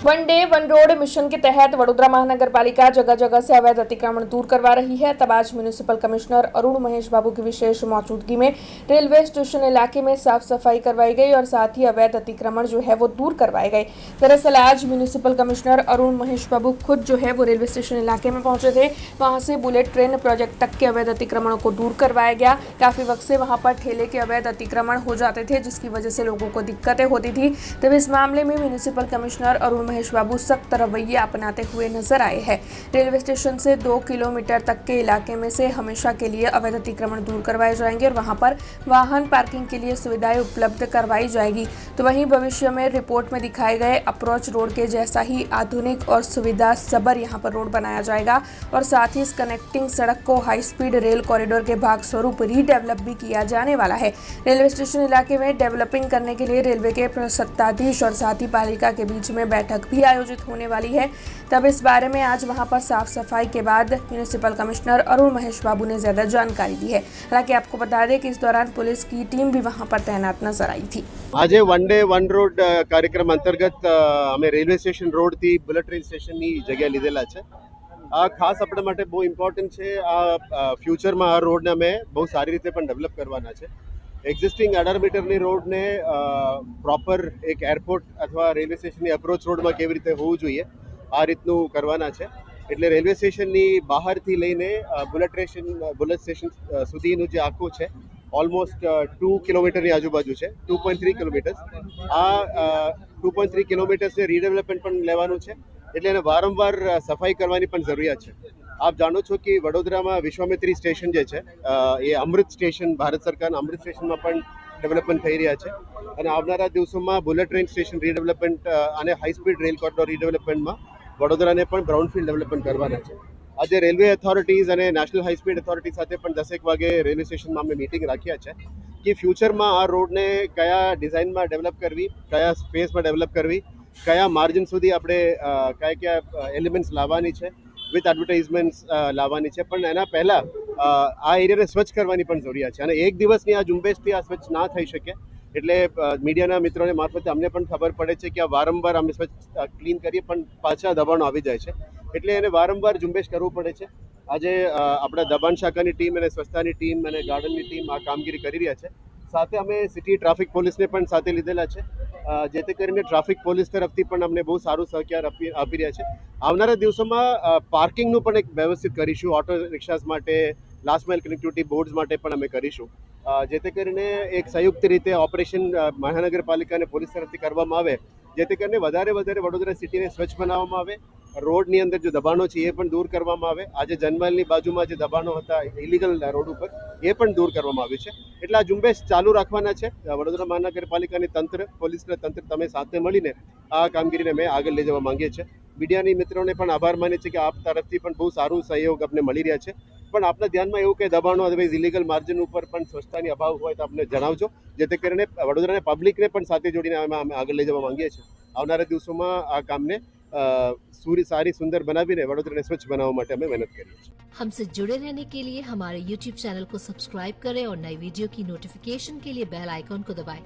One day one road mission के तहत वडोदरा महानगर पालिका जगह जगह से अवैध अतिक्रमण दूर करवा रही है। तब आज म्यूनिसिपल कमिश्नर अरुण महेश बाबू की विशेष मौजूदगी में रेलवे स्टेशन इलाके में साफ सफाई करवाई गई और साथ ही अवैध अतिक्रमण जो है वो दूर करवाए गए। दरअसल आज म्यूनिसिपल कमिश्नर अरुण महेश बाबू खुद जो है वो रेलवे स्टेशन इलाके में पहुंचे थे। वहां से बुलेट ट्रेन प्रोजेक्ट तक के अवैध अतिक्रमणों को दूर करवाया गया। काफी वक्त से वहां पर ठेले के अवैध अतिक्रमण हो जाते थे, जिसकी वजह से लोगों को दिक्कतें होती थी। तब इस मामले में म्यूनिसिपल कमिश्नर अरुण महेश बाबू सख्त रवैया अपनाते हुए नजर आए हैं। रेलवे स्टेशन से 2 किलोमीटर तक के इलाके में से हमेशा के लिए अवैध अतिक्रमण दूर करवाए जाएंगे और वहां पर वाहन पार्किंग के लिए सुविधाएं उपलब्ध करवाई जाएगी। तो वहीं भविष्य में रिपोर्ट में दिखाए गए अप्रोच रोड के जैसा ही आधुनिक और सुविधा सबर यहां पर रोड बनाया जाएगा और साथ ही इस कनेक्टिंग सड़क को हाई स्पीड रेल कॉरिडोर के भाग स्वरूप रीडेवलप भी किया जाने वाला है। रेलवे स्टेशन इलाके में डेवलपिंग करने के लिए रेलवे के सत्ताधीश और साथ ही पालिका के बीच में बैठक भी आयोजित होने वाली है। तब इस बारे में आज वहां पर साफ सफाई के बाद म्यूनिसिपल कमिश्नर अरुण महेश बाबू ने ज्यादा जानकारी दी है। हालांकि आपको बता दें कि इस दौरान पुलिस की टीम भी वहां पर तैनात नजर आई थी। आज वन डे वन रोड कार्यक्रम अंतर्गत અમે રેલવે સ્ટેશન રોડથી બુલેટ ટ્રેન સ્ટેશનની જગ્યા લીધેલા છે। આ ખાસ આપણા માટે બહુ ઇમ્પોર્ટન્ટ છે। આ ફ્યુચરમાં આ રોડને અમે બહુ સારી રીતે પણ ડેવલપ કરવાના છે। એક્ઝિસ્ટિંગ 18 મીટરની રોડને પ્રોપર એક એરપોર્ટ અથવા રેલવે સ્ટેશનની અપ્રોચ રોડમાં કેવી રીતે હોવું જોઈએ આ રીતનું કરવાના છે। એટલે રેલવે સ્ટેશનની બહારથી લઈને બુલેટ સ્ટેશન સુધીનું જે આખું છે ઓલમોસ્ટ 2 કિલોમીટરની આજુબાજુ છે, 2.3 કિલોમીટર્સ। આ 2.3 કિલોમીટર્સને રીડેવલપમેન્ટ પણ લેવાનું છે, એટલે એને વારંવાર સફાઈ કરવાની પણ જરૂરિયાત છે। આપ જાણો છો કે વડોદરામાં વિશ્વામિત્રી સ્ટેશન જે છે એ અમૃત સ્ટેશન ભારત સરકારના અમૃત સ્ટેશનમાં પણ ડેવલપમેન્ટ થઈ રહ્યા છે અને આવનારા દિવસોમાં બુલેટ ટ્રેન સ્ટેશન રીડેવલપમેન્ટ અને હાઈ સ્પીડ રેલ કોરિડોર રીડેવલપમેન્ટમાં વડોદરાને પણ બ્રાઉનફિલ્ડ ડેવલપમેન્ટ કરવાના છે। આજે રેલવે ઓથોરિટીઝ અને નેશનલ હાઈ સ્પીડ ઓથોરિટી સાથે પણ 10 વાગે રેલવે સ્ટેશનમાં અમે મિટિંગ રાખ્યા છે કે ફ્યુચરમાં આ રોડને કયા ડિઝાઇનમાં ડેવલપ કરવી, કયા સ્પેસમાં ડેવલપ કરવી, કયા માર્જિન સુધી આપણે કયા કયા એલિમેન્ટ્સ લાવવાની છે, વિથ એડવર્ટાઇઝમેન્ટ્સ લાવવાની છે, પણ એના પહેલાં આ એરિયાને સ્વચ્છ કરવાની પણ જરૂરિયાત છે અને એક દિવસની આ ઝુંબેશથી આ સ્વચ્છ ના થઈ શકે। એટલે મીડિયાના મિત્રોને મારફતે અમને પણ ખબર પડે છે કે આ વારંવાર અમે સ્વચ્છ ક્લીન કરીએ પણ પાછા દબાણો આવી જાય છે, એટલે એને વારંવાર ઝુંબેશ કરવું પડે છે। આજે આપણા દબાણ શાખાની ટીમ અને સ્વચ્છતાની ટીમ અને ગાર્ડનની ટીમ આ કામગીરી કરી રહ્યા છે। સાથે અમે સિટી ટ્રાફિક પોલીસને પણ સાથે લીધેલા છે, જેથી કરીને ટ્રાફિક પોલીસ તરફથી પણ અમને બહુ સારું સહકાર આપી રહ્યા છે। આવનારા દિવસોમાં પાર્કિંગનું પણ એક વ્યવસ્થિત કરીશું, ઓટો રિક્ષાસ માટે, લાસ્ટ માઇલ કનેક્ટિવિટી બોર્ડ્સ માટે પણ અમે કરીશું, જેથી કરીને એક સંયુક્ત રીતે ઓપરેશન મહાનગરપાલિકા અને પોલીસ તરફથી કરવામાં આવે, જેથી કરીને વધારે વડોદરા સિટીને સ્વચ્છ બનાવવામાં આવે। રોડની અંદર જે દબાણો છે એ પણ દૂર કરવામાં આવે। આજે જનમલની બાજુમાં જે દબાણો હતા ઇલીગલ રોડ ઉપર એ પણ દૂર કરવામાં આવ્યું છે। એટલે આ ઝુંબેશ ચાલુ રાખવાના છે। વડોદરા મહાનગરપાલિકાની તંત્ર, પોલીસના તંત્ર તમે સાથે મળીને આ કામગીરીને અમે આગળ લઈ જવા માંગીએ છીએ। મીડિયાની મિત્રોને પણ આભાર માનીએ છીએ કે આપ તરફથી પણ બહુ સારું સહયોગ અમને મળી રહ્યા છે, પણ આપના ધ્યાનમાં એવું કંઈ દબાણો અદરવાઇઝ ઇલીગલ માર્જિન ઉપર પણ સ્વચ્છતાની અભાવ હોય તો આપને જણાવજો, જેથી કરીને વડોદરાના પબ્લિકને પણ સાથે જોડીને અમે આગળ લઈ જવા માંગીએ છીએ। આવનારા દિવસોમાં આ કામને सारी सुंदर बनावीने वडोदराने स्वच्छ बनाववा माटे अमे मेहनत करीए छीए। हमसे जुड़े रहने के लिए हमारे YouTube चैनल को सब्सक्राइब करें और नई वीडियो की नोटिफिकेशन के लिए बेल आइकॉन को दबाएं।